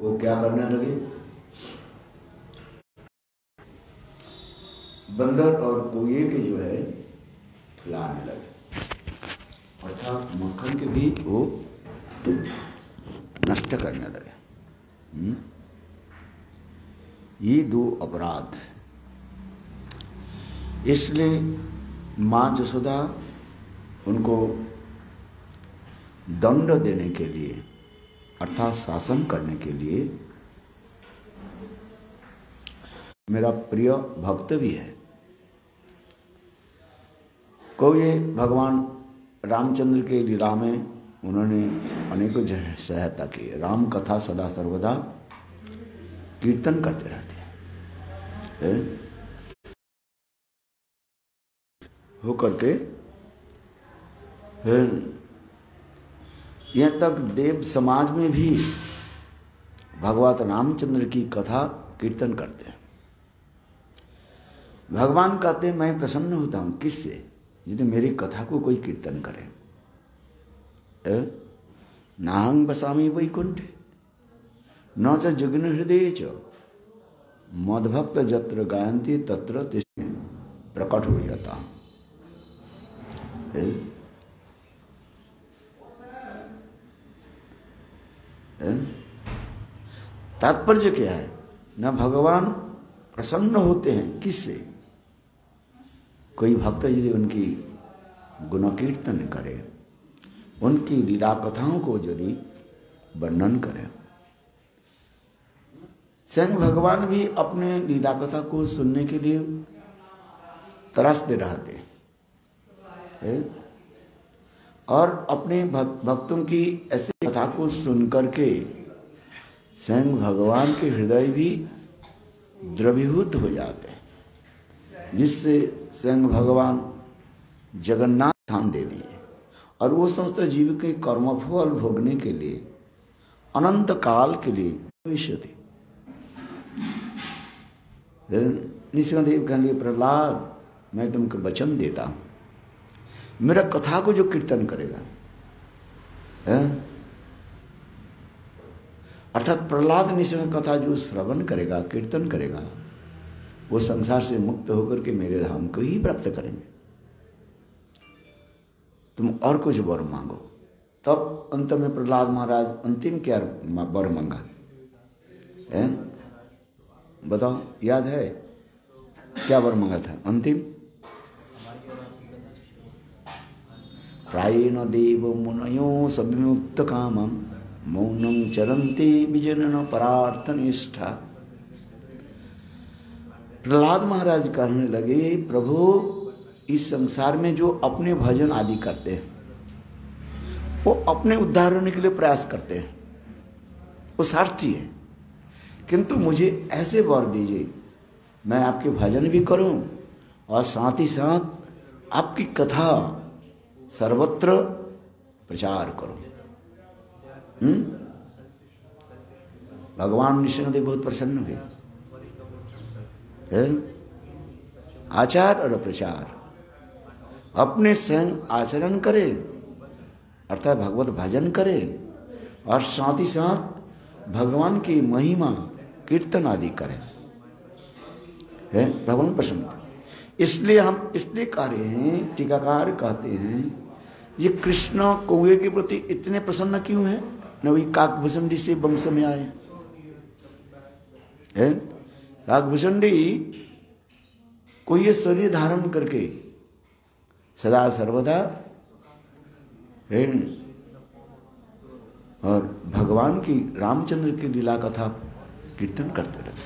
वो क्या करने लगे, बंदर और कौए के जो है खिलाने लगे, अर्थात मक्खन के भी वो नष्ट करने लगे। ये दो अपराध, इसलिए माँ जसोदा उनको दंड देने के लिए अर्थात शासन करने के लिए मेरा प्रिय भक्त भी है। कौए भगवान रामचंद्र के लीला में उन्होंने अनेकों सहायता की। राम कथा सदा सर्वदा कीर्तन करते रहते हैं हो करके, यहाँ तक देव समाज में भी भगवान रामचंद्र की कथा कीर्तन करते हैं। भगवान कहते हैं मैं प्रसन्न होता हूँ किससे, यदि मेरी कथा को कोई कीर्तन करे। नाहं बसामि वैकुंठे न च जग्न हृदय च मद्भक्त जत्र गायन्ति तत्र तिष्ठति, प्रकट हो जाता। तात्पर्य क्या है, न भगवान प्रसन्न होते हैं किससे, कोई भक्त यदि उनकी गुण कीर्तन करे, उनकी लीला कथाओं को यदि वर्णन करे। स्वयं भगवान भी अपने लीला कथा को सुनने के लिए तरसते रहते हैं और अपने भक्तों की ऐसी कथा को सुन करके स्वयं भगवान के हृदय भी द्रवीभूत हो जाते हैं, जिससे स्वयं भगवान जगन्नाथ धाम दे दिए और वो समस्त जीव के कर्मफल भोगने के लिए अनंत काल के लिए भविष्य थे। नृसिंहदेव कहने लगे, प्रहलाद मैं तुमको वचन देता हूं, मेरा कथा को जो कीर्तन करेगा, अर्थात प्रहलाद नृसिंह कथा जो श्रवण करेगा, कीर्तन करेगा, वो संसार से मुक्त होकर के मेरे धाम को ही प्राप्त करेंगे। तुम और कुछ वर मांगो। तब अंत में प्रहलाद महाराज अंतिम क्या वर मांगा है, बताओ, याद है क्या वर मांगा था अंतिम? प्रायेण देव मुनयो सविमुक्त कामम मौनम चरन्ते विजनन परार्थ निष्ठा। प्रहलाद महाराज कहने लगे, प्रभु इस संसार में जो अपने भजन आदि करते हैं वो अपने उद्धार होने के लिए प्रयास करते हैं, वो स्वार्थी है, किंतु मुझे ऐसे वर दीजिए मैं आपके भजन भी करूं और साथ ही साथ आपकी कथा सर्वत्र प्रचार करो। भगवान नृसिंहदेव बहुत प्रसन्न हुए। आचार और प्रचार, अपने स्वयं आचरण करे अर्थात भगवत भजन करे और साथ ही साथ भगवान की महिमा कीर्तन आदि करें, है भगवान प्रसन्न। इसलिए हम इसलिए कह रहे हैं, टीकाकार कहते हैं ये कृष्ण कौए के प्रति इतने प्रसन्न क्यों है, न वही काकभुसंडी से वंश में आए हैं। काकभुसंडी कोई शरीर धारण करके सदा सर्वदा और भगवान की रामचंद्र की लीला कथा कीर्तन करते रहते।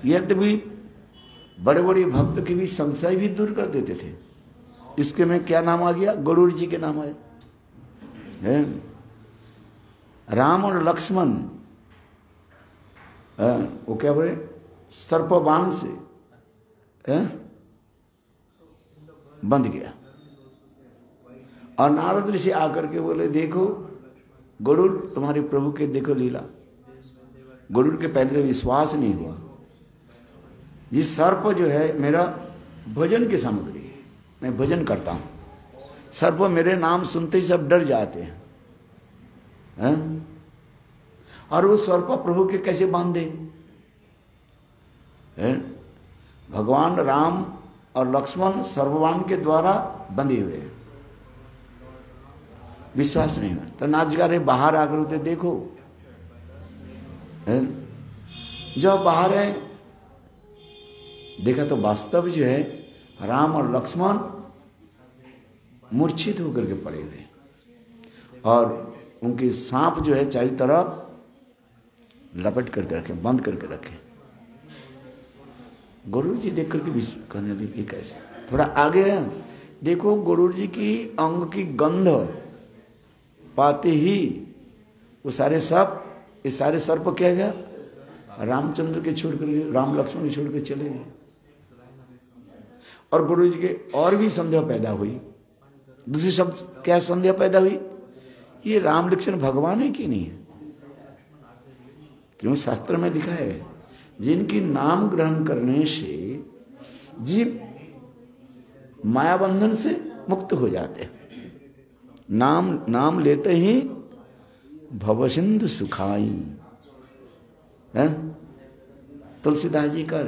यह तो भी बड़े बड़े भक्त के भी संशय भी दूर कर देते थे। इसके में क्या नाम आ गया, गरुड़ जी के नाम आए। राम और लक्ष्मण वो क्या बोले, सर्पबाण से बंध गया और नारद ऋषि आकर के बोले, देखो गरुड़ तुम्हारे प्रभु के देखो लीला। गरुड़ के पहले तो विश्वास नहीं हुआ, ये सर्प जो है मेरा भजन की सामग्री, मैं भजन करता हूं। सर्प मेरे नाम सुनते ही सब डर जाते हैं। और वो सर्प प्रभु के कैसे बांधे? भगवान राम और लक्ष्मण सर्वबाण के द्वारा बंधे हुए, विश्वास नहीं हुआ तो नाचगारे बाहर आकर होते देखो, जब बाहर है देखा तो वास्तव जो है राम और लक्ष्मण मूर्छित होकर के पड़े हुए और उनके सांप जो है चारों तरफ लपेट करके रखे, बंद करके रखे। गरुड़ जी देख करके विश्व करने लगे कैसे। थोड़ा आगे है देखो, गरुड़ जी की अंग की गंध पाते ही वो सारे सर्प, ये सारे सर्प क्या गया, रामचंद्र के छोड़ कर, राम लक्ष्मण के छोड़ कर चले गए। और गरुड़ जी के और भी संदेह पैदा हुई। दूसरी शब्द क्या संदेह पैदा हुई, ये राम लक्ष्मण भगवान है कि नहीं है? क्यों शास्त्र में लिखा है जिनकी नाम ग्रहण करने से जीव मायाबंधन से मुक्त हो जाते हैं। नाम लेते ही भवसिंधु सुखाई है तुलसीदास जी का।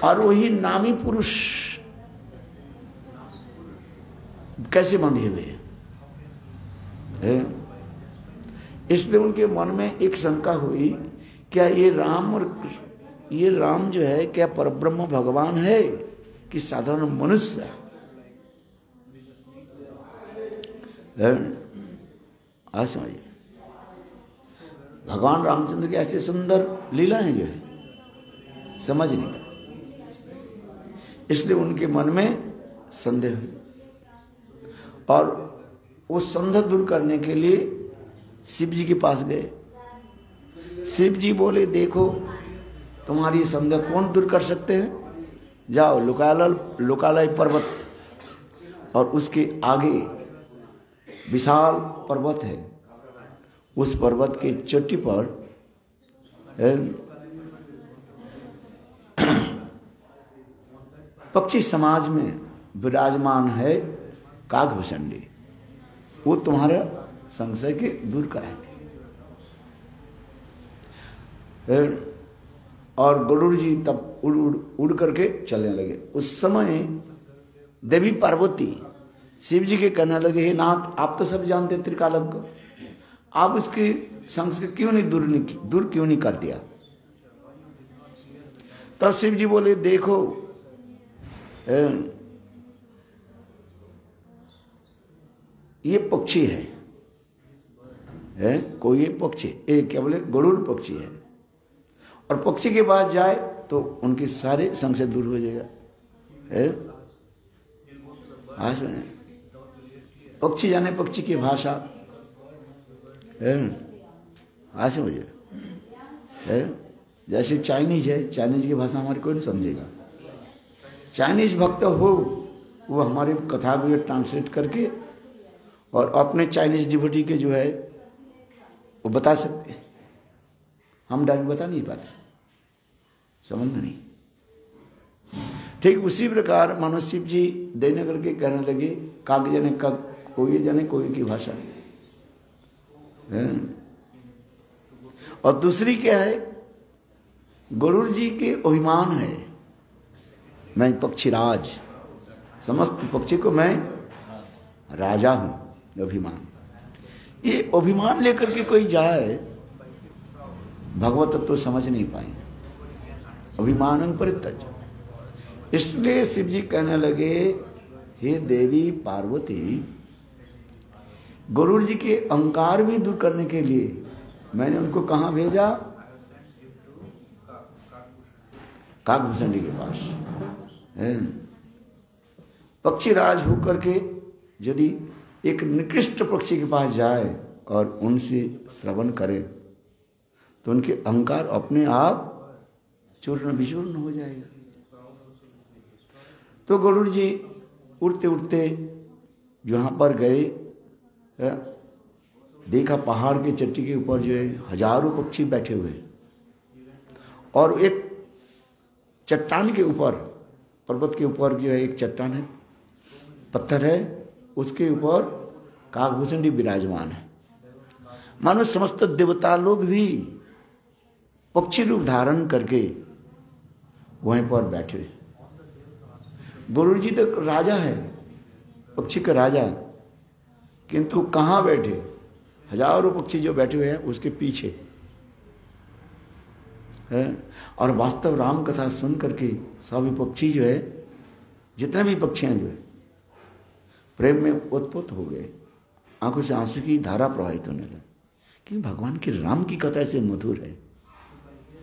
और वही नामी पुरुष कैसे बंधे हुए हैं? इसलिए उनके मन में एक शंका हुई, क्या ये राम और ये राम जो है क्या परब्रह्म भगवान है कि साधारण मनुष्य है? आज समझिए, भगवान रामचंद्र की ऐसे सुंदर लीलाएं जो है समझ नहीं पाए, इसलिए उनके मन में संदेह हुई। और वो संदेह दूर करने के लिए शिव जी के पास गए। शिव जी बोले देखो तुम्हारी संदेह कौन दूर कर सकते हैं, जाओ लोकालय पर्वत और उसके आगे विशाल पर्वत है, उस पर्वत के चोटी पर पक्षी समाज में विराजमान है काकभूषणी, वो तुम्हारा संशय के दूर करेंगे। और गरुड़ जी तब उड़ करके चलने लगे। उस समय देवी पार्वती शिव जी के कहने लगे, हे नाथ आप तो सब जानते हैं त्रिकालज्ञ को, आप उसके संशय क्यों नहीं दूर क्यों नहीं कर दिया? तब शिव जी बोले देखो ये पक्षी है कोई ये पक्षी क्या बोले गरुड़ पक्षी है, और पक्षी के पास जाए तो उनके सारे संशय दूर हो जाएगा। आज पक्षी जाने पक्षी की भाषा आज मुझे जैसे चाइनीज है, चाइनीज की भाषा हमारी कोई नहीं समझेगा। चाइनीज भक्त हो वो हमारी कथा को ट्रांसलेट करके और अपने चाइनीज डिवोटी के जो है वो बता सकते हैं, हम डायरेक्ट बता नहीं पाते, संबंध नहीं। ठीक उसी प्रकार मानो शिव जी देने करके कहने लगे काग जाने का कोई की भाषा है। और दूसरी क्या है, गरुड़ जी के अभिमान है, मैं पक्षीराज, समस्त पक्षी को मैं राजा हूं। अभिमान, ये अभिमान लेकर के कोई जाए भगवत तत्व तो समझ नहीं पाए, अभिमान परित्यज। इसलिए शिव जी कहने लगे, हे देवी पार्वती, गरुड़ जी के अहंकार भी दूर करने के लिए मैंने उनको कहाँ भेजा? काकभूषणी के पास। पक्षी राज होकर के यदि एक निकृष्ट पक्षी के पास जाए और उनसे श्रवण करे तो उनके अहंकार अपने आप चूर्ण विचूर्ण हो जाएगा। तो गरुड़ जी उड़ते उड़ते जहाँ पर गए, देखा पहाड़ के चट्टी के ऊपर जो है हजारों पक्षी बैठे हुए, और एक चट्टान के ऊपर, पर्वत के ऊपर जो है एक चट्टान है, पत्थर है, उसके ऊपर काकभूषणी विराजमान है। मानो समस्त देवता लोग भी पक्षी रूप धारण करके वहीं पर बैठे। गरुड़ जी तो राजा है, पक्षी का राजा, किंतु कहाँ बैठे? हजारों पक्षी जो बैठे हुए हैं उसके पीछे है। और वास्तव राम कथा सुन करके सभी पक्षी जो है, जितने भी पक्षियां जो है प्रेम में ओतप्रोत हो गए, आंखों से आंसू की धारा प्रवाहित होने लगी, क्योंकि भगवान की राम की कथा ऐसे मधुर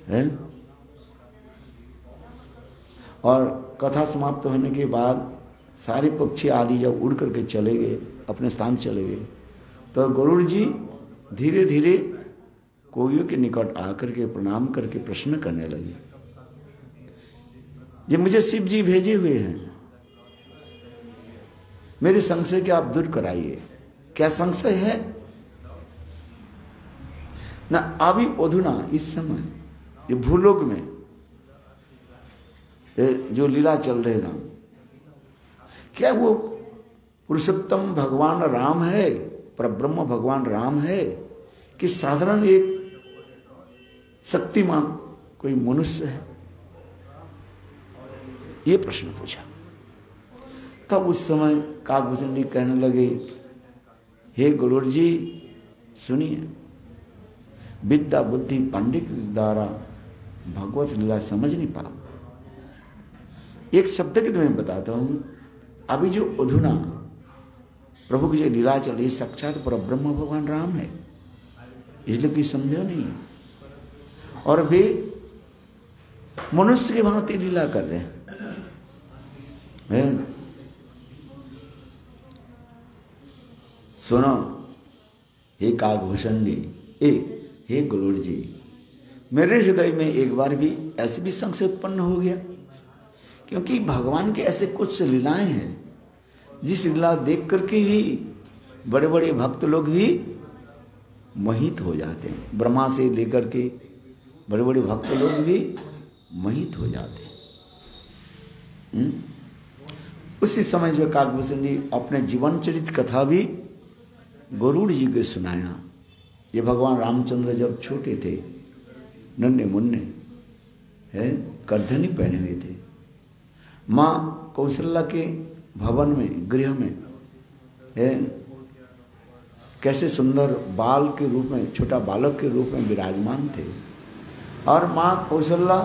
है? और कथा समाप्त होने के बाद सारे पक्षी आदि जब उड़ करके चले गए, अपने स्थान चले गए, तो गरुड़ जी धीरे धीरे कोइयों के निकट आकर के प्रणाम करके प्रश्न करने लगे, ये मुझे शिव जी भेजे हुए हैं, मेरे संशय के आप दूर कराइए। क्या संशय है? ना अभी अधुना इस समय ये भूलोक में जो लीला चल रहे था, क्या वो पुरुषोत्तम भगवान राम है, परब्रह्म भगवान राम है, कि साधारण एक शक्तिमान कोई मनुष्य है? ये प्रश्न पूछा। तब उस समय काकभूषण जी कहने लगे, हे गरुड़ जी सुनिए, विद्या बुद्धि पंडित द्वारा भगवत लीला समझ नहीं पा। एक शब्द के तुम्हें बताता हूं, अभी जो अधुना प्रभु की जो लीला चल रही, साक्षात परब्रह्म भगवान राम है, इसलिए कोई संदेह नहीं है। और वे मनुष्य के भांति लीला कर रहे हैं। सुनो हे काकभूषण जी, हे गरुड़ जी, मेरे हृदय में एक बार भी ऐसे भी संशय उत्पन्न हो गया, क्योंकि भगवान के ऐसे कुछ लीलाएं हैं जिस लीला देख करके ही बड़े बड़े भक्त लोग भी मोहित हो जाते हैं। ब्रह्मा से लेकर के बड़े बड़े भक्त लोग भी मोहित हो जाते हैं। उसी समय जो काकभूषण जी अपने जीवन चरित कथा भी गरुड़ जी को सुनाया। ये भगवान रामचंद्र जब छोटे थे, नन्हे मुन्ने है, करधनी पहने हुए थे, माँ कौशल्या के भवन में, गृह में है, कैसे सुंदर बाल के रूप में, छोटा बालक के रूप में विराजमान थे। और माँ कौशल्या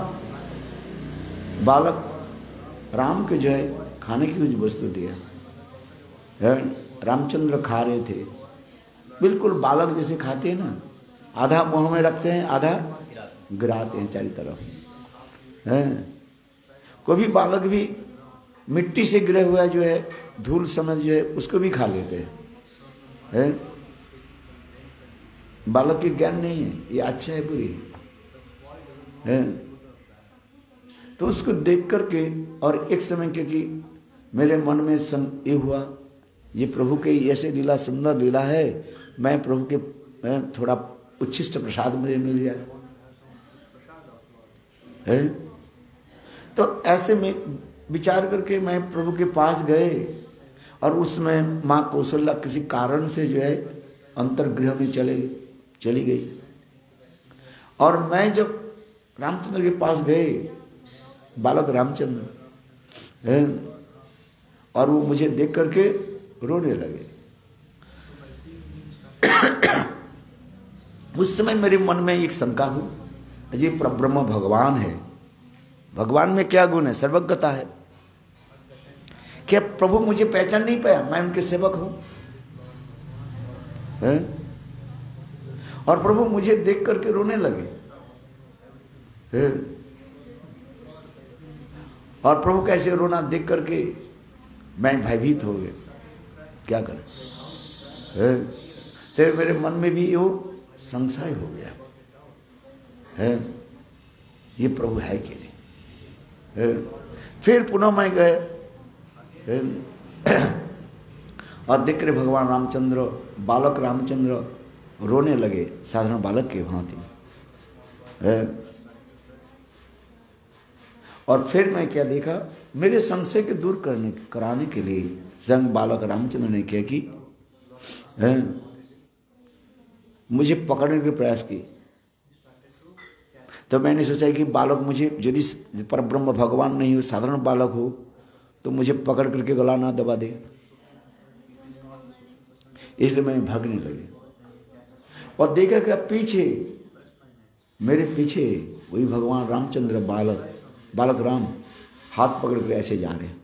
बालक राम के जो है खाने की कुछ वस्तु दिया है, रामचंद्र खा रहे थे, बिल्कुल बालक जैसे खाते हैं ना, आधा मुंह में रखते हैं, आधा गिराते हैं चारों तरफ है। कोई बालक भी मिट्टी से गिरे हुआ जो है, धूल समझ जो है, उसको भी खा लेते हैं। बालक की ज्ञान नहीं है ये अच्छा है बुरी है। तो उसको देख करके, और एक समय क्योंकि मेरे मन में ये हुआ, ये प्रभु के ऐसे लीला, सुंदर लीला है, मैं प्रभु के थोड़ा उच्छिष्ट प्रसाद मुझे मिल जाए है। तो ऐसे में विचार करके मैं प्रभु के पास गए, और उसमें माँ कौशल्या किसी कारण से जो है अंतर्गृह में चली गई। और मैं जब रामचंद्र के पास गए, बालक रामचंद्र है, और वो मुझे देख करके रोने लगे। उस समय मेरे मन में एक शंका हुई, ये परब्रह्म भगवान है, भगवान में क्या गुण है? सर्वज्ञता है। क्या प्रभु मुझे पहचान नहीं पाया? मैं उनके सेवक हूं है? और प्रभु मुझे देख करके रोने लगे है? और प्रभु कैसे रोना देख करके मैं भयभीत हो गया, क्या करें? तो मेरे मन में भी वो संशय हो गया है, ये प्रभु है कि नहीं है? फिर पुनः मैं गए और देख रहे भगवान रामचंद्र, बालक रामचंद्र रोने लगे साधारण बालक के भांति है। और फिर मैं क्या देखा, मेरे संशय के दूर कराने के लिए संग बालक रामचंद्र ने क्या की, मुझे पकड़ने के प्रयास किए। तो मैंने सोचा कि बालक मुझे, यदि परब्रह्म भगवान नहीं हो, साधारण बालक हो, तो मुझे पकड़ करके गला ना दबा दे, इसलिए मैं भागने लगे। और देखा कि पीछे, मेरे पीछे वही भगवान रामचंद्र बालक राम हाथ पकड़ कर ऐसे जा रहे हैं।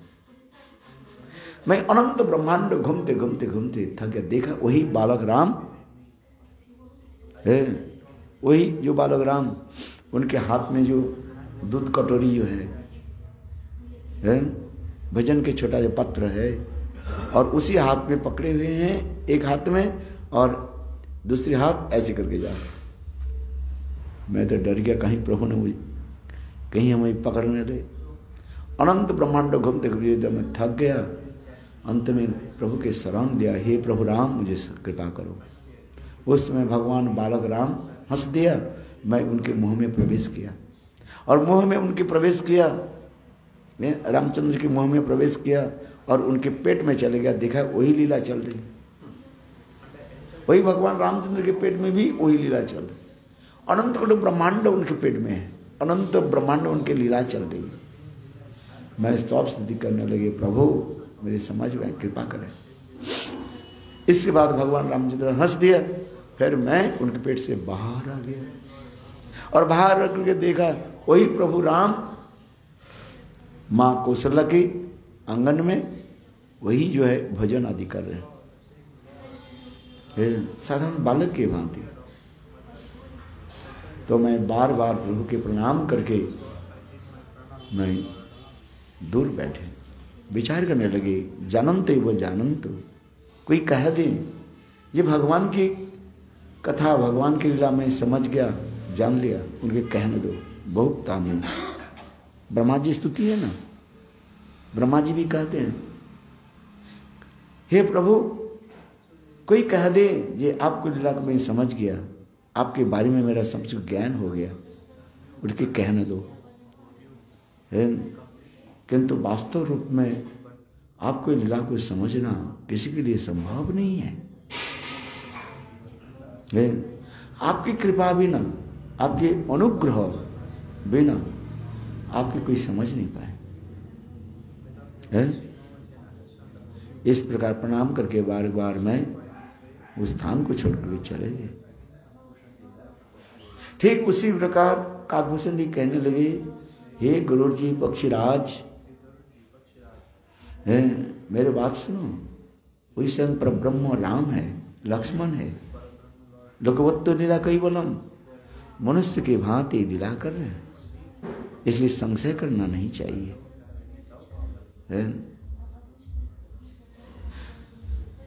मैं अनंत ब्रह्मांड घूमते घूमते घूमते थक गया। देखा वही बालक राम है, वही जो बालक राम, उनके हाथ में जो दूध कटोरी जो है भजन के छोटा जो पत्र है, और उसी हाथ में पकड़े हुए हैं, एक हाथ में और दूसरे हाथ ऐसे करके जा रहे। मैं तो डर गया, कहीं प्रभु ने मुझे कहीं हमें पकड़ने ले। अनंत ब्रह्मांड घूमते घूमते जब मैं थक गया, अंत में प्रभु के शरण दिया, हे प्रभु राम मुझे कृपा करो। उस समय भगवान बालक राम हंस दिया। मैं उनके मुंह में प्रवेश किया, और मुंह में उनके प्रवेश किया, रामचंद्र के मुंह में प्रवेश किया और उनके पेट में चले गया। देखा वही लीला चल रही, वही भगवान रामचंद्र के पेट में भी वही लीला चल रही। अनंत करोड़ ब्रह्मांड उनके पेट में है, अनंत ब्रह्मांड उनके लीला चल रही है। मैं स्तव स्तुति करने लगे, प्रभु मेरी समझ में कृपा करें। इसके बाद भगवान रामचंद्र हंस दिया। फिर मैं उनके पेट से बाहर आ गया, और बाहर रख करके देखा वही प्रभु राम माँ कौशल्या के आंगन में वही जो है भजन आदि कर रहे हैं, साधारण बालक के भांति। तो मैं बार बार प्रभु के प्रणाम करके मैं दूर बैठे विचार करने लगे, जानन्ते वो जानन्तो। कोई कह दे ये भगवान की कथा, भगवान की लीला में समझ गया, जान लिया, उनके कहने दो, बहुत तानी। ब्रह्मा जी स्तुति है ना, ब्रह्मा जी भी कहते हैं, हे प्रभु कोई कह दे ये आपको लीला को मैं समझ गया, आपके बारे में मेरा सब कुछ ज्ञान हो गया, उठ के कहने दो। किंतु वास्तव रूप में आपको लीला को समझना किसी के लिए संभव नहीं है। आपकी कृपा बिना, आपके अनुग्रह बिना आपकी कोई समझ नहीं पाए। इस प्रकार प्रणाम करके बार बार मैं उस स्थान को छोड़कर चले गए। ठीक उसी प्रकार काकभूषण जी कहने लगे, हे गुरु जी पक्षीराज, मेरे बात सुनो, वही स्वयं पर ब्रह्म राम है, लक्ष्मण है, लोकवत्तो लीला कैवलम, मनुष्य के भांति लीला कर रहे हैं, इसलिए संशय करना नहीं चाहिए।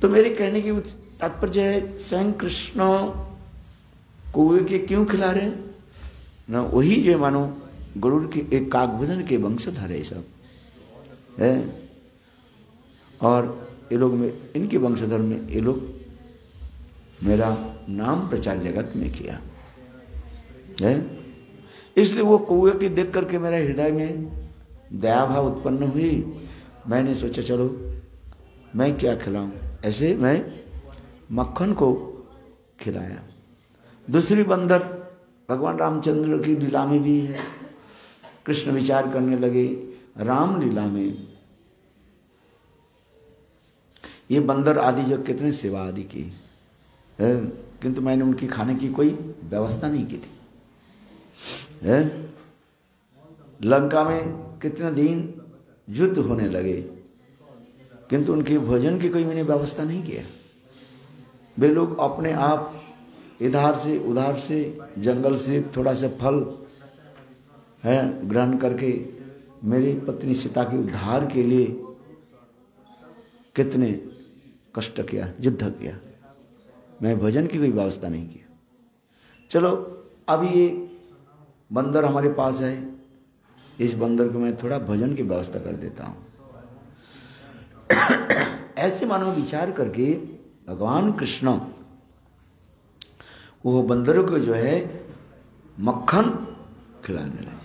तो मेरे कहने की तात्पर्य है, स्वयं कृष्ण कुएं के क्यों खिला रहे हैं ना, वही जो मानो गरुड़ के एक काकभूषण के वंशधर है सब है, और ये लोग में इनके वंशधर में ये लोग मेरा नाम प्रचार जगत में किया है। इसलिए वो कुएं की देख करके मेरा हृदय में दया भाव उत्पन्न हुई। मैंने सोचा चलो मैं क्या खिलाऊं, ऐसे मैं मक्खन को खिलाया। दूसरी बंदर भगवान रामचंद्र की लीला में भी है। कृष्ण विचार करने लगे, राम लीला में ये बंदर आदि जो कितने सेवा आदि की है, किंतु मैंने उनकी खाने की कोई व्यवस्था नहीं की थी। लंका में कितने दिन युद्ध होने लगे, किंतु उनके भोजन की कोई मैंने व्यवस्था नहीं किया। वे लोग अपने आप इधर से उधर से जंगल से थोड़ा सा फल है ग्रहण करके मेरी पत्नी सीता के उद्धार के लिए कितने कष्ट किया, युद्ध किया। मैं भोजन की कोई व्यवस्था नहीं किया। चलो अभी ये बंदर हमारे पास है, इस बंदर को मैं थोड़ा भोजन की व्यवस्था कर देता हूँ। ऐसे मानो विचार करके भगवान कृष्ण वो बंदरों को जो है मक्खन खिलाने लगे।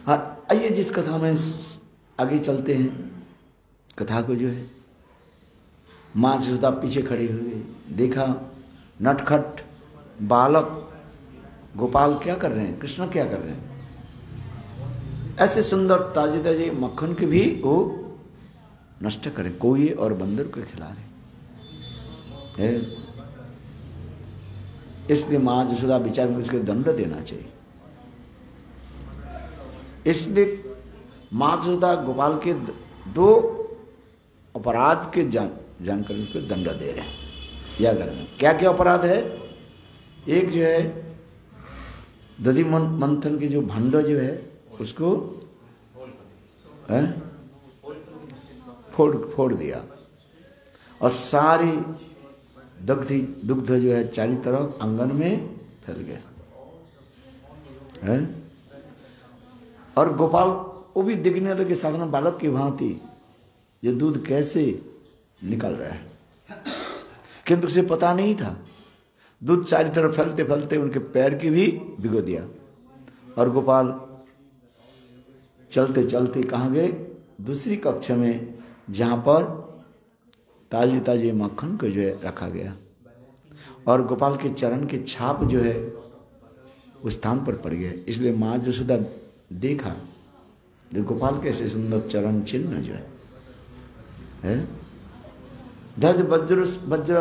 हाँ, आइए जिस कथा में आगे चलते हैं, कथा को जो है माँ यशोदा पीछे खड़ी हुई, देखा नटखट बालक गोपाल क्या कर रहे हैं, कृष्ण क्या कर रहे हैं। ऐसे सुंदर ताजे ताजे मक्खन के भी वो नष्ट करे, कोई और बंदर को खिला रहे। इसलिए माँ यशोदा विचार में उसको दंड देना चाहिए। इसलिए माँ यशोदा गोपाल के दो अपराध के जानकर उसको दंड दे रहे हैं। याद रखना क्या क्या अपराध है। एक जो है दधि मंथन की जो भंड जो है उसको फोड़ दिया और सारी दुग्ध जो है चारों तरफ आंगन में फैल गया है। और गोपाल वो भी देखने लगे साधारण बालक की भांति ये दूध कैसे निकल रहा है, किंतु उसे पता नहीं था दूध चारों तरफ फैलते फैलते उनके पैर की भी भिगो दिया। और गोपाल चलते चलते कहाँ गए, दूसरी कक्ष में जहाँ पर ताजे ताजे मक्खन को जो है रखा गया और गोपाल के चरण के छाप जो है उस स्थान पर पड़ गए। इसलिए माँ यशोदा देखा गोपाल कैसे सुंदर चरण चिन्ह जो है ध्वज वज्र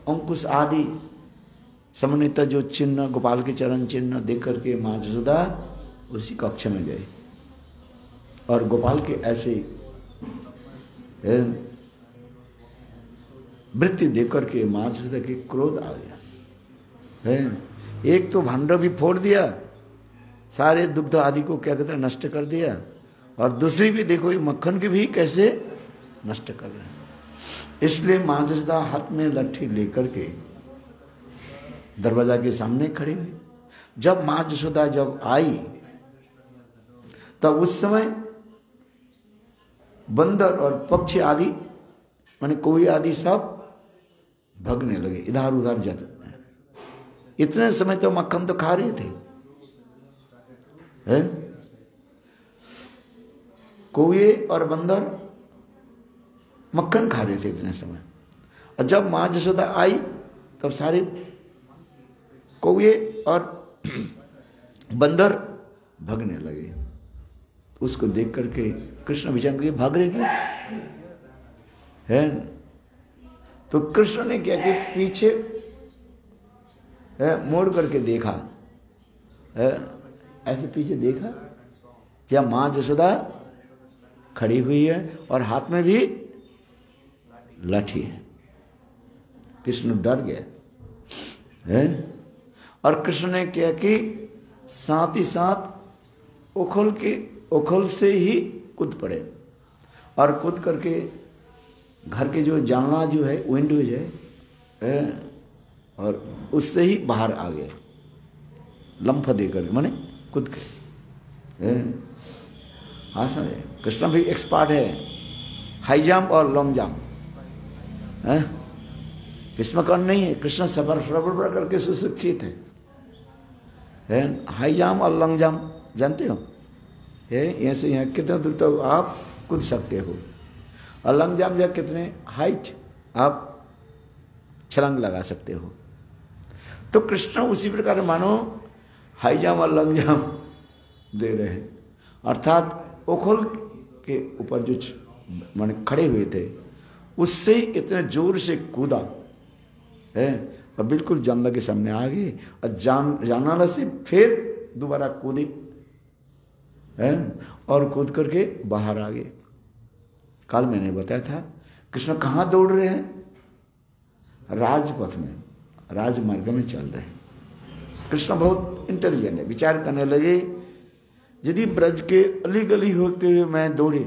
अंकुश आदि समन्वित जो चिन्ह गोपाल के चरण चिन्ह देख करके माँ यशोदा उसी कक्ष में गए और गोपाल के ऐसे वृत्ति देख करके माँ यशोदा के क्रोध आ गया है। एक तो भांडा भी फोड़ दिया, सारे दुग्ध आदि को क्या कहते हैं नष्ट कर दिया, और दूसरी भी देखो ये मक्खन की भी कैसे नष्ट कर रहे हैं। इसलिए माँ यशोदा हाथ में लट्ठी लेकर के दरवाजा के सामने खड़ी हुई। जब माँ यशोदा जब आई तब उस समय बंदर और पक्षी आदि माने कोई आदि सब भगने लगे, इधर उधर जाते। इतने समय तो मक्खन तो खा रहे थे है? कौए और बंदर मक्खन खा रहे थे इतने समय। और जब माँ यशोदा आई तब सारे कौए और बंदर भगने लगे। उसको देख करके कृष्ण विचार करके भाग रहे थे है। तो कृष्ण ने क्या कि पीछे मोड़ करके देखा है, ऐसे पीछे देखा क्या माँ यशोदा खड़ी हुई है और हाथ में भी लाठी है। कृष्ण डर गया है और कृष्ण ने क्या कि साथ ही साथ उखल से ही कूद पड़े और कूद करके घर के जो जानला जो है विंडोज है और उससे ही बाहर आ गए लंफ देकर माने कूद के। हाँ समझे, कृष्ण भी एक्सपर्ट है हाई जंप और लॉन्ग जंप है। कृष्ण कर्ण नहीं है, कृष्ण सबर करके सुशिक्षित है। हाई जंप और लॉन्ग जंप जानते हो है, यहाँ से यहाँ कितना दूर तक आप कूद सकते हो और लॉन्ग जंप या कितने हाइट आप छलांग लगा सकते हो। तो कृष्ण उसी प्रकार मानो हाई जंप और लॉन्ग जंप दे रहे हैं, अर्थात ओखल के ऊपर जो माने खड़े हुए थे उससे इतने जोर से कूदा है और बिल्कुल जानला के सामने आ गए और जानला से फिर दोबारा कूदी है और कूद करके बाहर आ गए। कल मैंने बताया था कृष्ण कहाँ दौड़ रहे हैं, राजपथ में राजमार्ग में चल रहे हैं। कृष्ण बहुत इंटेलिजेंट है, विचार करने लगे यदि ब्रज के अली गली होते हुए मैं दौड़े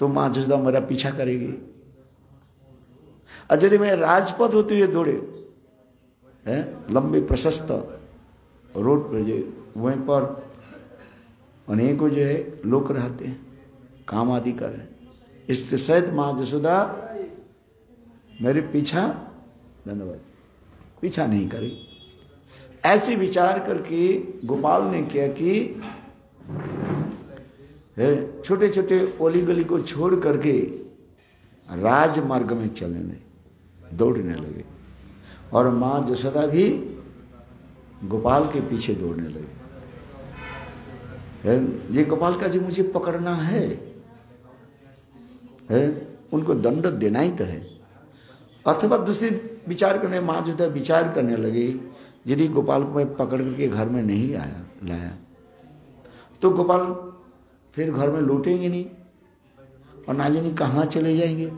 तो माँ यशोदा मेरा पीछा करेगी, और यदि मैं राजपथ होते हुए दौड़े है लंबे प्रशस्त रोड पर जो वहीं पर अनेकों जो है लोग रहते हैं काम आदि कर रहे हैं, इससे शायद माँ यशोदा मेरे पीछा धन्यवाद पीछा नहीं करी। ऐसे विचार करके गोपाल ने क्या कि छोटे छोटे ओली गली को छोड़ करके राजमार्ग में चलने लगे, दौड़ने लगे। और माँ यशोदा भी गोपाल के पीछे दौड़ने लगे। ये गोपाल का जी मुझे पकड़ना है, उनको दंड देना ही तो है। अथवा दूसरी विचार करने, माँ यशोदा विचार करने लगी, यदि गोपाल को मैं पकड़ करके घर में नहीं लाया तो गोपाल फिर घर में लौटेंगे नहीं और ना जाने कहाँ चले जाएंगे।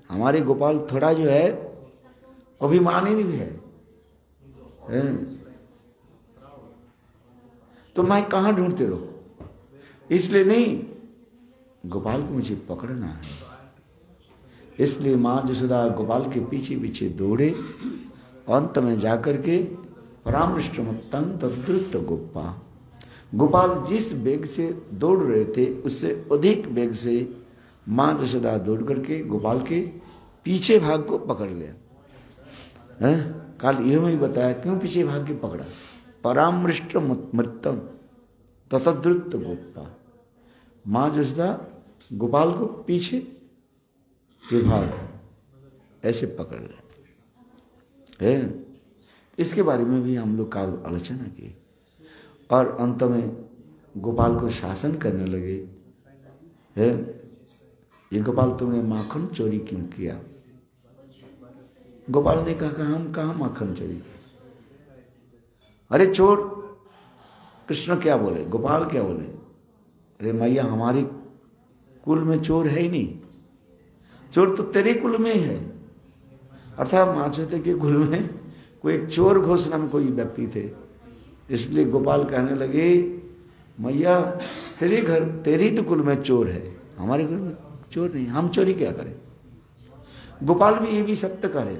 हमारे गोपाल थोड़ा जो है अभिमानी भी है, तो मैं कहाँ ढूंढते रहो, इसलिए नहीं, गोपाल को मुझे पकड़ना है। इसलिए माँ यशोदा गोपाल के पीछे पीछे दौड़े, अंत में जाकर के परामृष्टमत्तं तद्रुत गोपा, गोपाल जिस वेग से दौड़ रहे थे उससे अधिक वेग से माँ यशोदा दौड़ करके गोपाल के पीछे भाग को पकड़ लिया। कल यह मैं बताया क्यों पीछे भाग के पकड़ा। परामृष्टमत्तं तद्रुत गोपा, माँ यशोदा गोपाल को पीछे विभाग ऐसे पकड़ ले। इसके बारे में भी हम लोग काल आलोचना की और अंत में गोपाल को शासन करने लगे। ये गोपाल तुमने माखन चोरी क्यों किया? गोपाल ने कहा हम कहाँ माखन चोरी किया? अरे चोर कृष्ण क्या बोले, गोपाल क्या बोले? अरे मैया हमारे कुल में चोर है ही नहीं, चोर तो तेरे कुल में ही है। अर्थात माँ यशोदा के कुल में कोई एक चोर घोषणा में कोई व्यक्ति थे, इसलिए गोपाल कहने लगे मैया तेरे घर तेरी तो कुल में चोर है, हमारे घर में चोर नहीं, हम चोरी क्या करें। गोपाल भी ये भी सत्य करे,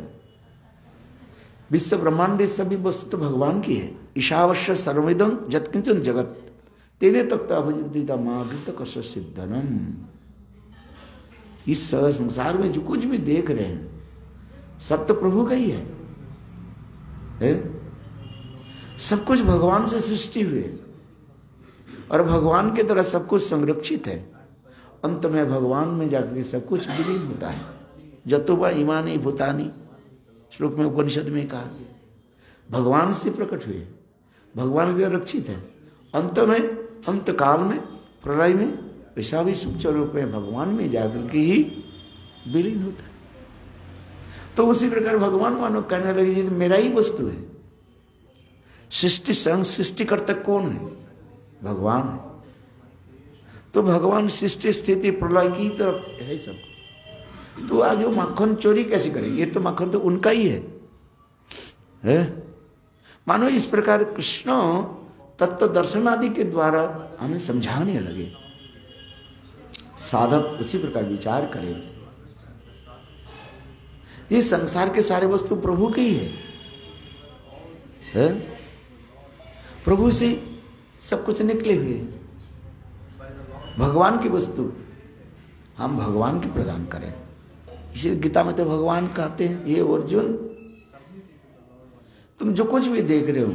विश्व ब्रह्मांड सभी वस्तु भगवान की है। ईशावश्य सर्वमिदं यत्किंचन जगत तेने तक्ता भजन्ति मां कृत कस्य सिद्धनम। इस संसार में जो कुछ भी देख रहे हैं सब तो प्रभु का ही है? सब कुछ भगवान से सृष्टि हुए और भगवान के तरह सब कुछ संरक्षित है। अंत में भगवान में जाकर सब कुछ विलीन होता है। जतुबा इमानी भूतानी श्लोक में उपनिषद में कहा भगवान से प्रकट हुए, भगवान के रक्षित है। अंत में अंत काल में प्रलय में वैसा भी सूक्ष्म रूप में भगवान में जाकर के ही विलीन होता है। तो उसी प्रकार भगवान मानो कहने लगे जी मेरा ही वस्तु है। सृष्टि स्वयं सृष्टिकर्ता कौन है? भगवान है। तो भगवान सृष्टि स्थिति प्रलय की तरफ है सब। तो आज वो माखन चोरी कैसे करेंगे? ये तो माखन तो उनका ही है? मानो इस प्रकार कृष्ण तत्व दर्शन आदि के द्वारा हमें समझाने लगे। साधक उसी प्रकार विचार करें, ये संसार के सारे वस्तु प्रभु के ही है? प्रभु से सब कुछ निकले हुए, भगवान की वस्तु हम भगवान की प्रदान करें। इसी गीता में तो भगवान कहते हैं ये अर्जुन तुम जो कुछ भी देख रहे हो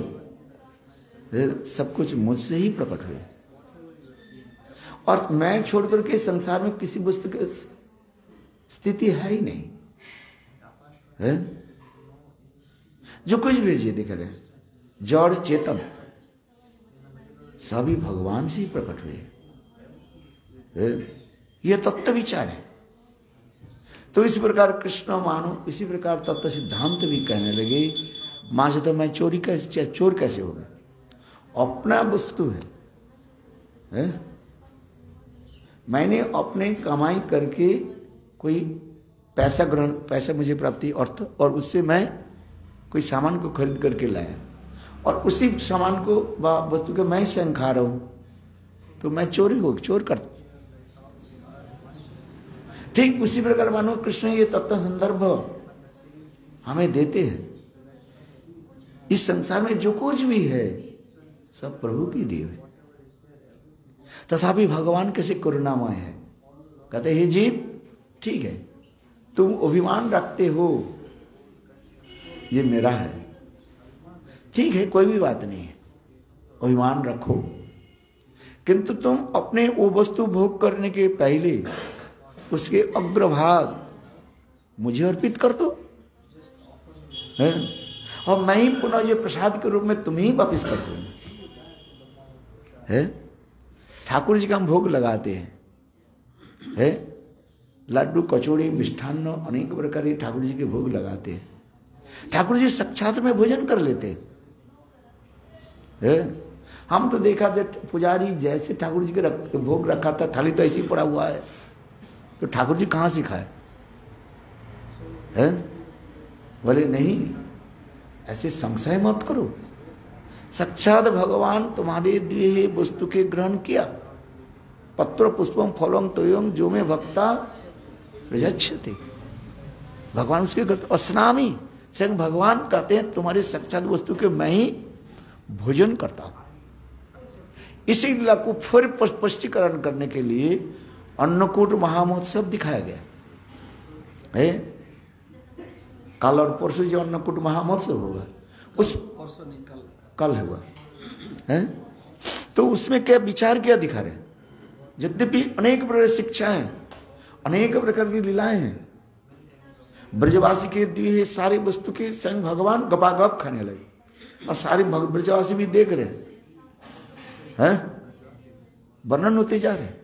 सब कुछ मुझसे ही प्रकट हुए और मैं छोड़ करके संसार में किसी वस्तु की स्थिति है ही नहीं है? जो कुछ भी ये दिख रहे जड़ चेतन सभी भगवान से ही प्रकट हुए। यह तत्व विचार है। तो इस प्रकार कृष्ण मानो इसी प्रकार तत्व सिद्धांत भी कहने लगे मां से तो मैं चोरी कैसे, चोर कैसे होगा? अपना वस्तु है? मैंने अपने कमाई करके कोई पैसा मुझे प्राप्ति अर्थ और उससे मैं कोई सामान को खरीद करके लाया और उसी सामान को वस्तु के मैं स्वयं खा रहा हूं तो मैं चोर करता। ठीक उसी प्रकार मानो कृष्ण ये तत्व संदर्भ हमें देते हैं। इस संसार में जो कुछ भी है सब प्रभु की देव है, तथापि भगवान कैसे करुणामय है। कहते हे जीव ठीक है तुम अभिमान रखते हो ये मेरा है, ठीक है कोई भी बात नहीं है, अभिमान रखो, किंतु तुम अपने वो वस्तु भोग करने के पहले उसके अग्रभाग मुझे अर्पित कर दो, है? और मैं ही पुनः ये प्रसाद के रूप में तुम्हें ही वापिस कर दूंगा, है? ठाकुर जी का हम भोग लगाते हैं, है? लड्डू कचौड़ी मिष्ठान्न अनेक प्रकार के ठाकुर जी के भोग लगाते हैं। ठाकुर जी साक्षात में भोजन कर लेते हैं। हम तो देखा थे पुजारी जैसे ठाकुर जी के भोग रखा था, थाली तो ऐसे ही पड़ा हुआ है, तो ठाकुर जी कहाँ से खाए? बोले नहीं, ऐसे संशय मत करो, साक्षात भगवान तुम्हारे दिए वस्तु के ग्रहण किया। पत्र पुष्पम फलम तोयम जो में भक्ता प्रयच्छते, भगवान उसके करते। अस्नामी, स्वयं भगवान कहते हैं तुम्हारे साक्षात वस्तु के मैं ही भोजन करता हूं। इसी लीला को फिर स्पष्टीकरण करने के लिए अन्नकूट महामहोत्सव दिखाया गया है। कल और परसों जो अन्नकूट महामहोत्सव होगा, उस कल हुआ है, तो उसमें क्या विचार क्या दिखा रहे? यद्यपि अनेक प्रकार की शिक्षाएं, अनेक प्रकार की लीलाएं हैं, ब्रजवासी के दिए सारे वस्तु के स्वयं भगवान गपागप खाने लगे और सारे ब्रजवासी भी देख रहे हैं, वर्णन होते जा रहे हैं।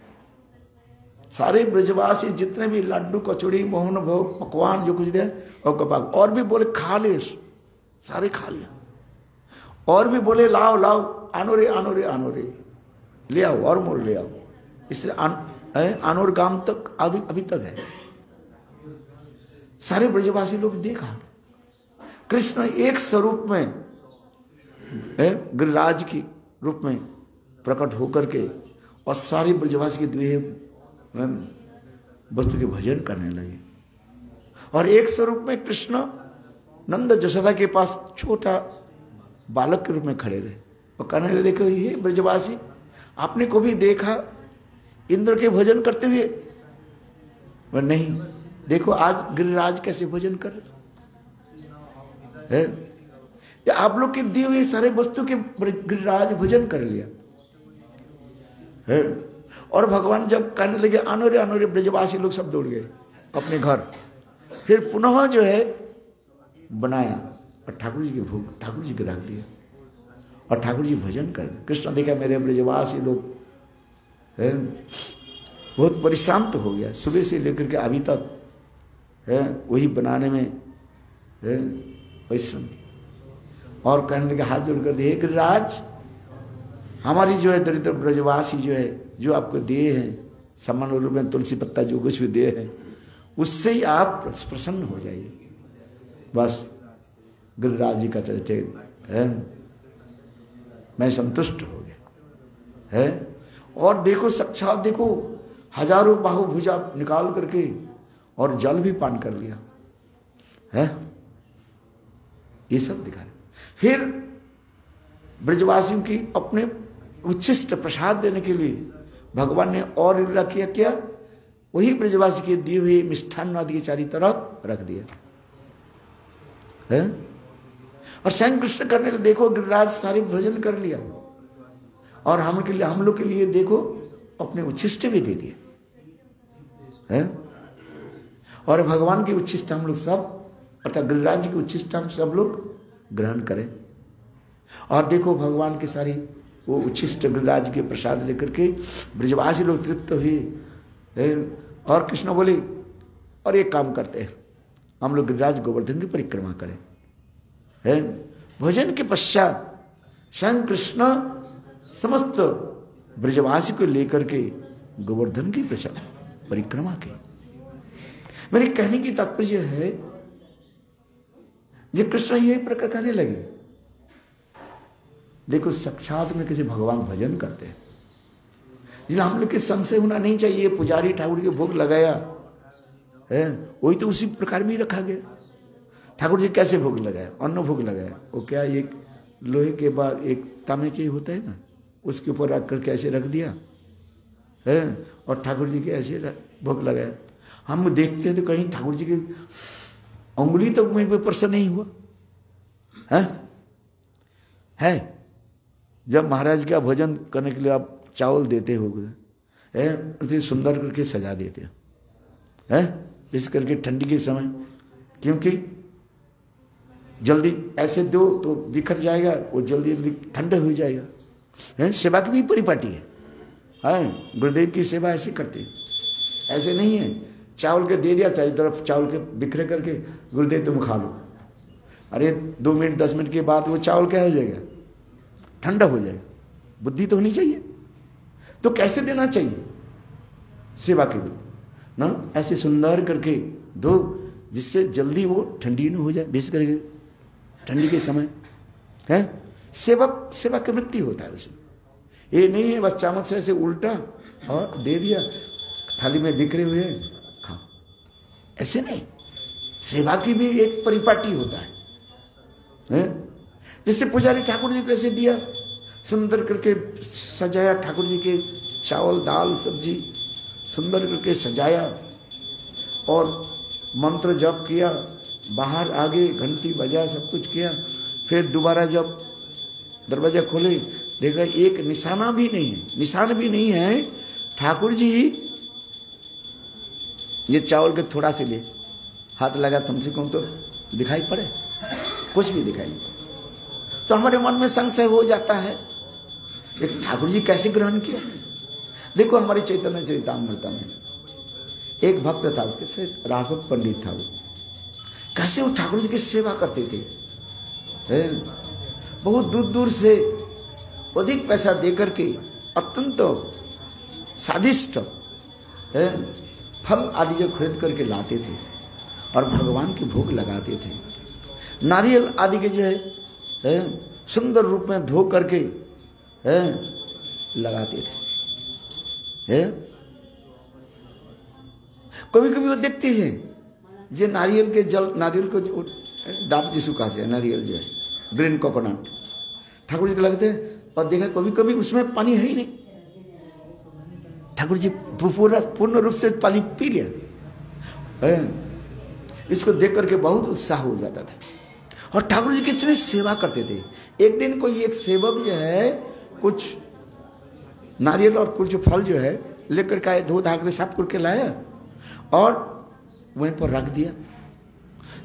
सारे ब्रजवासी जितने भी लड्डू कचौड़ी मोहन भोग पकवान जो कुछ दे और गपागप, और भी बोले खा ले, सारे खा लिया, और भी बोले लाओ लाओ आनो रे आनो रे आनो रे, ले आओ और मोर ले आओ। इसलिए आनोर गांव तक आदि अभी तक है। सारे ब्रजवासी लोग देखा कृष्ण एक स्वरूप में गिरिराज की रूप में प्रकट होकर के और सारी ब्रजवासी के द्वे वस्तु के भजन करने लगे। और एक स्वरूप में कृष्ण नंद जशोदा के पास छोटा बालक के रूप में खड़े रहे और कहने लगे देखो ये ब्रजवासी आपने को भी देखा इंद्र के भजन करते हुए? पर नहीं, देखो आज गिरिराज कैसे भजन कर रहे हैं। आप लोग के दिए हुए सारे वस्तु के गिरिराज भजन कर लिया है। और भगवान जब कहने लगे आनोरे ब्रजवासी लोग सब दौड़ गए अपने घर। फिर पुनः जो है बनाया और ठाकुर जी के भोग ठाकुर जी के रख दिया और ठाकुर जी भजन कर। कृष्ण देखा मेरे ब्रजवासी लोग बहुत परिश्रांत हो गया, सुबह से लेकर के अभी तक है वही बनाने में परिश्रम। और कहने लगे हाथ जोड़ कर दिए गिरिराज हमारी जो है दरिद्र ब्रजवासी जो है जो आपको दिए हैं सामान्य रूप में तुलसी पत्ता जो कुछ भी दिए हैं उससे ही आप प्रसन्न हो जाइए। बस गिरिराज जी का चलते है मैं संतुष्ट हो गया है। और देखो साक्षात देखो हजारों बाहुभुजा निकाल करके और जल भी पान कर लिया है। ये सब दिखा रहे। फिर ब्रजवासियों की अपने उच्छिष्ट प्रसाद देने के लिए भगवान ने और लीला किया क्या? वही ब्रजवासी के दिए हुए मिष्ठान आदि के चारी तरफ रख दिया है। और स्वयं कृष्ण करने लगे देखो गिरिराज सारे भोजन कर लिया और हम लोग के लिए देखो अपने उच्छिष्ट भी दे दिए है। और भगवान की उच्छिष्ट हम लोग सब अर्थात गिरिराज की उच्छिष्ट हम सब लोग ग्रहण करें। और देखो भगवान के सारी वो उच्छिष्ट गिरिराज के प्रसाद लेकर के ब्रजवासी लोग तृप्त हुए। और कृष्ण बोले और एक काम करते हैं हम लोग गिरिराज गोवर्धन की परिक्रमा करें है। भोजन के पश्चात स्वयं कृष्ण समस्त ब्रजवासी को लेकर के गोवर्धन की परिक्रमा की। मेरे कहने की तात्पर्य है ये कृष्ण ये प्रकार करने लगे। देखो साक्षात में किसी भगवान भजन करते हैं जिसमें हम लोग के संशय होना नहीं चाहिए। पुजारी ठाकुर के भोग लगाया है वही तो उसी प्रकार में ही रखा गया। ठाकुर जी कैसे भोग लगाया? अन्न भोग लगाया। वो क्या एक लोहे के बाद एक तांबे के होता है ना उसके ऊपर रख करके ऐसे रख दिया है और ठाकुर जी के ऐसे भोग लगाया। हम देखते हैं तो कहीं ठाकुर जी की उंगली तक में स्पर्श नहीं हुआ है। जब महाराज का भोजन करने के लिए आप चावल देते हो इतनी सुंदर करके सजा देते हैं विशेष करके ठंडी के समय, क्योंकि जल्दी ऐसे दो तो बिखर जाएगा, वो जल्दी जल्दी ठंडा हो जाएगा। सेवा की भी परिपाटी है। गुरुदेव की सेवा ऐसे करते, ऐसे नहीं है चावल के दे दिया चारों तरफ, चावल के बिखरे करके गुरुदेव तुम खा लो। अरे 2 मिनट 10 मिनट के बाद वो चावल क्या हो जाएगा, ठंडा हो जाएगा। बुद्धि तो होनी चाहिए, तो कैसे देना चाहिए सेवा की बुद्धि ना, ऐसे सुंदर करके दो जिससे जल्दी वो ठंडी न हो जाए। विशेष करके ठंडी के समय है सेवा की वृत्ति होता है उसमें। ये नहीं है बस चामच से ऐसे उल्टा और दे दिया, थाली में बिखरे हुए खाओ, ऐसे नहीं। सेवा की भी एक परिपाटी होता है। जिससे पुजारी ठाकुर जी कैसे दिया, सुंदर करके सजाया, ठाकुर जी के चावल दाल सब्जी सुंदर करके सजाया और मंत्र जप किया, बाहर आगे घंटी बजा, सब कुछ किया। फिर दोबारा जब दरवाजा खोले देखा एक निशाना भी नहीं है, निशान भी नहीं है। ठाकुर जी ये चावल के थोड़ा से ले हाथ लगा, तुमसे कहूं तो दिखाई पड़े, कुछ भी दिखाई नहीं। तो हमारे मन में संशय हो जाता है एक ठाकुर जी कैसे ग्रहण किया। देखो हमारे चैतन्य चरितामृत में एक भक्त था, उसके से राघव पंडित था, वो कैसे वो ठाकुर जी की सेवा करते थे। बहुत दूर दूर से अधिक पैसा देकर के अत्यंत स्वादिष्ट फल आदि जो खरीद करके लाते थे और भगवान के भोग लगाते थे। नारियल आदि के जो है सुंदर रूप में धो करके लगाते थे। कभी कभी वो देखते हैं जो नारियल के जल, नारियल को जो डाब जिसको कहा जाए, नारियल जो है ग्रीन कोकोनट ठाकुर जी को लगते हैं, और देखा कभी कभी उसमें पानी है ही नहीं। ठाकुर जी पूर्ण रूप से पानी पी लिया। इसको देख करके बहुत उत्साह हो जाता था और ठाकुर जी कितनी सेवा करते थे। एक दिन कोई एक सेवक जो है कुछ नारियल और कुछ फल जो है लेकर के आए, धो धा कर साफ करके लाया और वहीं पर रख दिया।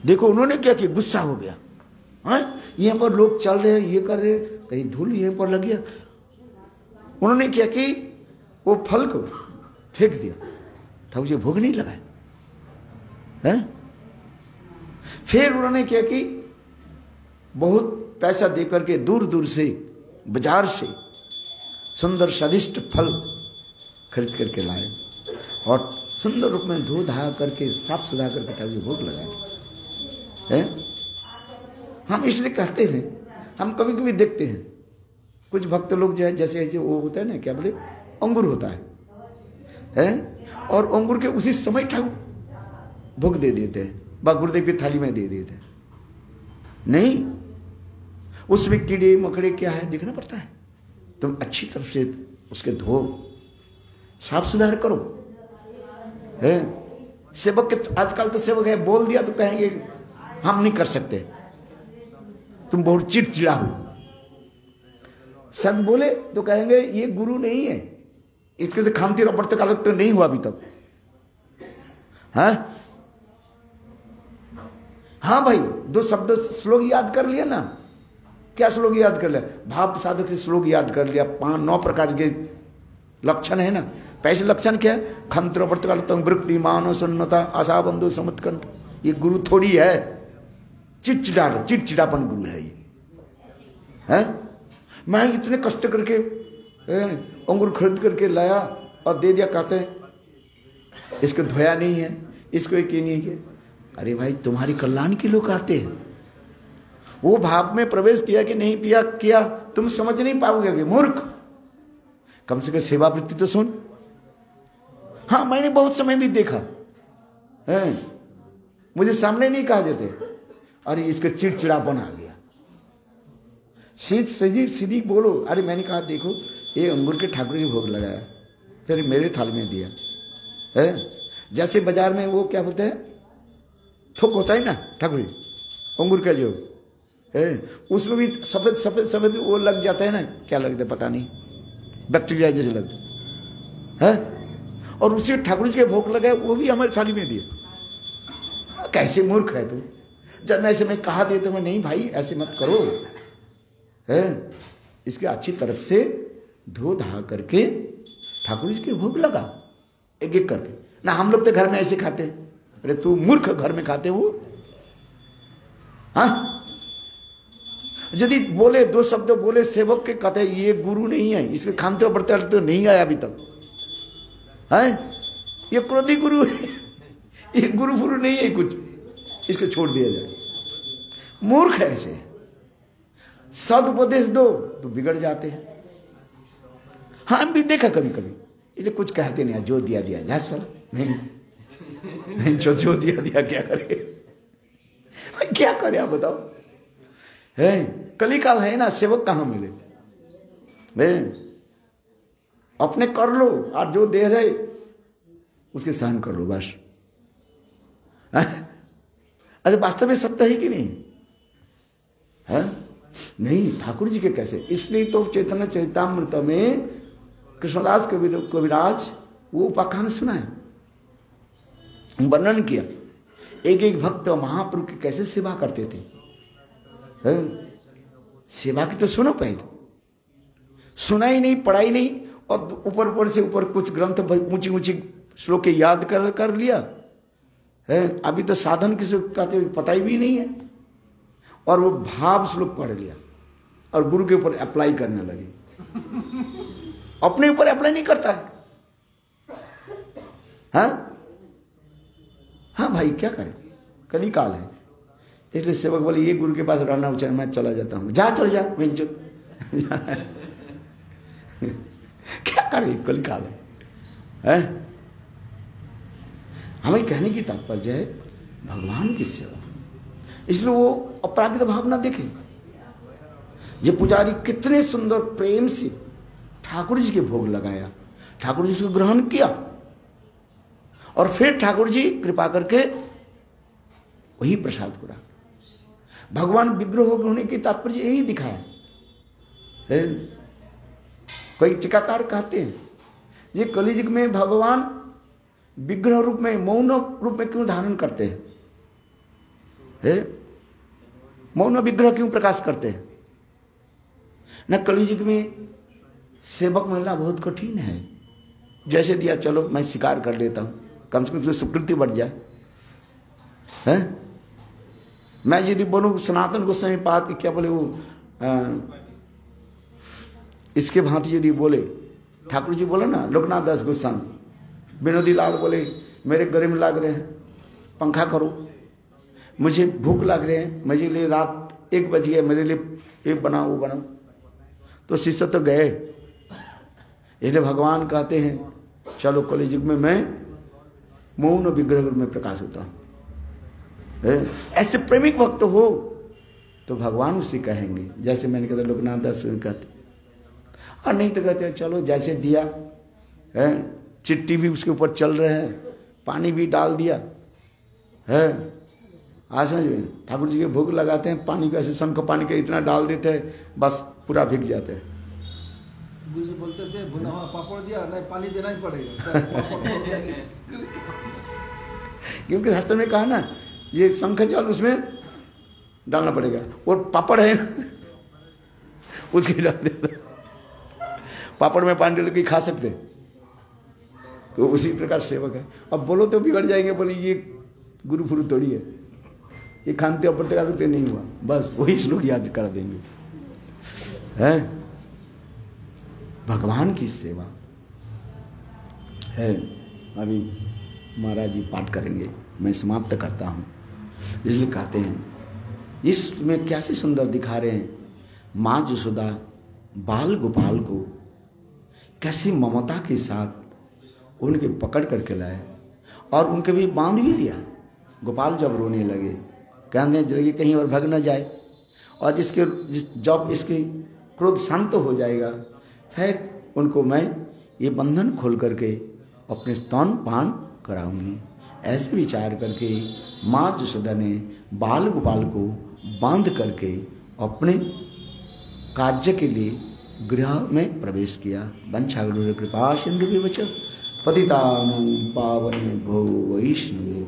देखो उन्होंने क्या किया, गुस्सा हो गया। यहाँ पर लोग चल रहे हैं, ये कर रहे हैं, कहीं धूल यहीं पर लग गया। उन्होंने क्या कि वो फल को फेंक दिया। ठाकुर जी भोग नहीं लगाए हैं। फिर उन्होंने क्या कि बहुत पैसा दे करके दूर दूर से बाजार से सुंदर स्वादिष्ट फल खरीद करके लाए और सुंदर रूप में धो धा करके साफ सुधा करके ठाकुर जी भोग लगाए हैं। हम इसलिए कहते हैं, हम कभी कभी देखते हैं कुछ भक्त लोग जो है जैसे वो होता है ना, क्या बोले, अंगूर होता है और अंगूर के उसी समय ठाकुर भोग दे देते हैं, गुरुदेव की थाली में दे देते हैं। नहीं, उसमें कीड़े मकड़े क्या है देखना पड़ता है। तुम अच्छी तरफ से उसके धो साफ सुधार करो। सेवक के आजकल तो सेवक है, बोल दिया तो कहेंगे हम नहीं कर सकते, तुम बहुत चिड़चिड़ा हो। सद बोले तो कहेंगे ये गुरु नहीं है, इसके से खामती रबड़ तक अलग तो नहीं हुआ अभी तक। हाँ भाई, 2 शब्द श्लोक याद कर लिया ना। क्या श्लोक याद कर लिया? भाव साधक से श्लोक याद कर लिया। 9 प्रकार के लक्षण है ना। पहले लक्षण क्या है? खंत्र वर्तकालतम वृत्ति मान सुन्नता आशा बंधु समुत्कंठ। ये गुरु थोड़ी है, चिड़चिड़ापन गुरु है ये। मैं इतने कष्ट करके अंगूर खरीद करके लाया और दे दिया, कहते हैं इसको धोया नहीं है, इसको एक नहीं किया। अरे भाई, तुम्हारी कल्याण के लोग आते हैं, वो भाव में प्रवेश किया कि नहीं पिया किया तुम समझ नहीं पाओगे मूर्ख। कम से कम सेवा वृत्ति तो सुन। हाँ, मैंने बहुत समय भी देखा है, मुझे सामने नहीं कहा जाते, अरे इसका चिड़चिड़ापन आ गया। सीधी बोलो। अरे मैंने कहा देखो ये अंगूर के ठाकुर के भोग लगाया, फिर मेरे थाल में दिया है। जैसे बाजार में वो क्या बोलते हैं, थोक होता है ना ठाकुर जी, अंगूर का जो है उसमें भी सफेद सफेद सफेद वो लग जाता है ना, क्या लगता है पता नहीं, बैक्टीरिया जैसे लगता है। और उसी ठाकुर जी के भोग लगाए, वो भी हमारी थाली में दिए। कैसे मूर्ख है तू। जब मैं ऐसे में कहा दे तो मैं नहीं भाई ऐसे मत करो, है इसके अच्छी तरफ से धो धा करके ठाकुर जी के भोग लगा एक एक करके ना। हम लोग तो घर में ऐसे खाते हैं। अरे तू मूर्ख, घर में खाते वो। हाँ यदि बोले दो शब्द बोले सेवक के, कहते ये गुरु नहीं है, इसके खानते पड़ते तो नहीं आया अभी तक है, ये क्रोधी गुरु है, ये गुरु फुरु नहीं है कुछ, इसको छोड़ दिया जाए। मूर्ख है ऐसे। सदुपदेश दो तो बिगड़ जाते हैं। हाँ हम भी देखा कभी कभी, इसलिए कुछ कहते नहीं, जो दिया दिया जा सर नहीं जो दिया दिया क्या करे, क्या करे आप बताओ। है कलिकाल है ना, सेवक कहाँ मिले। अपने कर लो और जो दे रहे उसके सहन कर लो बस। अरे वास्तव में सत्य है कि नहीं है? नहीं, ठाकुर जी के कैसे। इसलिए तो चैतन्य चरितामृत में कृष्णदास कविराज वो उपाख्यान सुना है, वर्णन किया एक एक भक्त महाप्रभु की कैसे सेवा करते थे। सेवा की तो सुनो पहले, सुना ही नहीं, पढ़ा ही नहीं, और ऊपर ऊपर से ऊपर कुछ ग्रंथ ऊंची ऊंची श्लोक के याद कर लिया है। अभी तो साधन किसी कहते पता ही भी नहीं है, और वो भाव श्लोक पढ़ लिया और गुरु के ऊपर अप्लाई करने लगे। अपने ऊपर अप्लाई नहीं करता है। हाँ भाई क्या करें, कलिकाल है। इसलिए सेवक बोले ये गुरु के पास रहना उचित, मैं चला जाता हूँ। चल जा वहीं क्या करें, कलिकाल है। हमें कहने की तात्पर्य है भगवान की सेवा, इसलिए वो अपराधिक भाव ना देखे। ये पुजारी कितने सुंदर प्रेम से ठाकुर जी के भोग लगाया, ठाकुर जी उसको ग्रहण किया, और फिर ठाकुर जी कृपा करके वही प्रसाद को रखा। भगवान विग्रह होने की तात्पर्य यही दिखाया है। कई टीकाकार कहते हैं ये कलियुग में भगवान विग्रह रूप में, मौन रूप में क्यों धारण करते हैं? मौन विग्रह क्यों प्रकाश करते हैं? न कलियुग में सेवक मिलना बहुत कठिन है। जैसे दिया चलो मैं स्वीकार कर लेता हूं, कम से कम उसकी स्वीकृति बढ़ जाए। है मैं यदि बोलूं सनातन गोस्वामी पाद क्या बोले वो इसके भांति यदि बोले, ठाकुर जी बोले ना लोकनाथ दास गोस्वामी, विनोदी लाल बोले मेरे गर्मी लग रहे हैं पंखा करो, मुझे भूख लग रहे हैं, मेरे लिए रात 1 बज गया, मेरे लिए ये बनाओ वो बनाओ, तो शिष्य तो गए। इसलिए भगवान कहते हैं चलो कलियुग में मैं मौन विग्रह में प्रकाश होता हूँ। ऐसे प्रेमिक भक्त हो तो भगवान उसे कहेंगे, जैसे मैंने कहता लोकनाथ दास कहते, और नहीं तो कहते चलो जैसे दिया है, चिट्ठी भी उसके ऊपर चल रहे हैं, पानी भी डाल दिया है। आज समझ ठाकुर जी के भोग लगाते हैं, पानी को ऐसे शंख पानी का इतना डाल देते हैं बस पूरा भीग जाते हैं। बोलते थे भुना हुआ पापड़ दिया, नहीं पानी देना ही पड़ेगा। क्योंकि शास्त्र में कहा ना ये शंख जल उसमें डालना पड़ेगा, और पापड़ है उसके डाल देता, पापड़ में पानी डाल के खा सकते, तो उसी प्रकार सेवक है। अब बोलो तो बिगड़ जाएंगे, बोले ये गुरु फुरु थोड़ी है, ये खानते अप्रत्यागते नहीं हुआ, बस वही श्लोक याद कर देंगे। है भगवान की सेवा है। अभी महाराज जी पाठ करेंगे, मैं समाप्त करता हूँ। इसलिए कहते हैं इसमें कैसे सुंदर दिखा रहे हैं माँ यशोदा बाल गोपाल को कैसी ममता के साथ उनके पकड़ करके लाए, और उनके भी बांध भी दिया। गोपाल जब रोने लगे, कहने लगे कहीं और भग न जाए, और जब इसके क्रोध शांत हो जाएगा फिर उनको मैं ये बंधन खोल करके अपने स्तन पान कराऊंगी। ऐसे विचार करके माँ यशोदा ने बाल गोपाल को बांध करके अपने कार्य के लिए गृह में प्रवेश किया। वंशागुर कृपा सिंधु विवच पतितानां पावनेभ्यो वैष्णवेभ्यो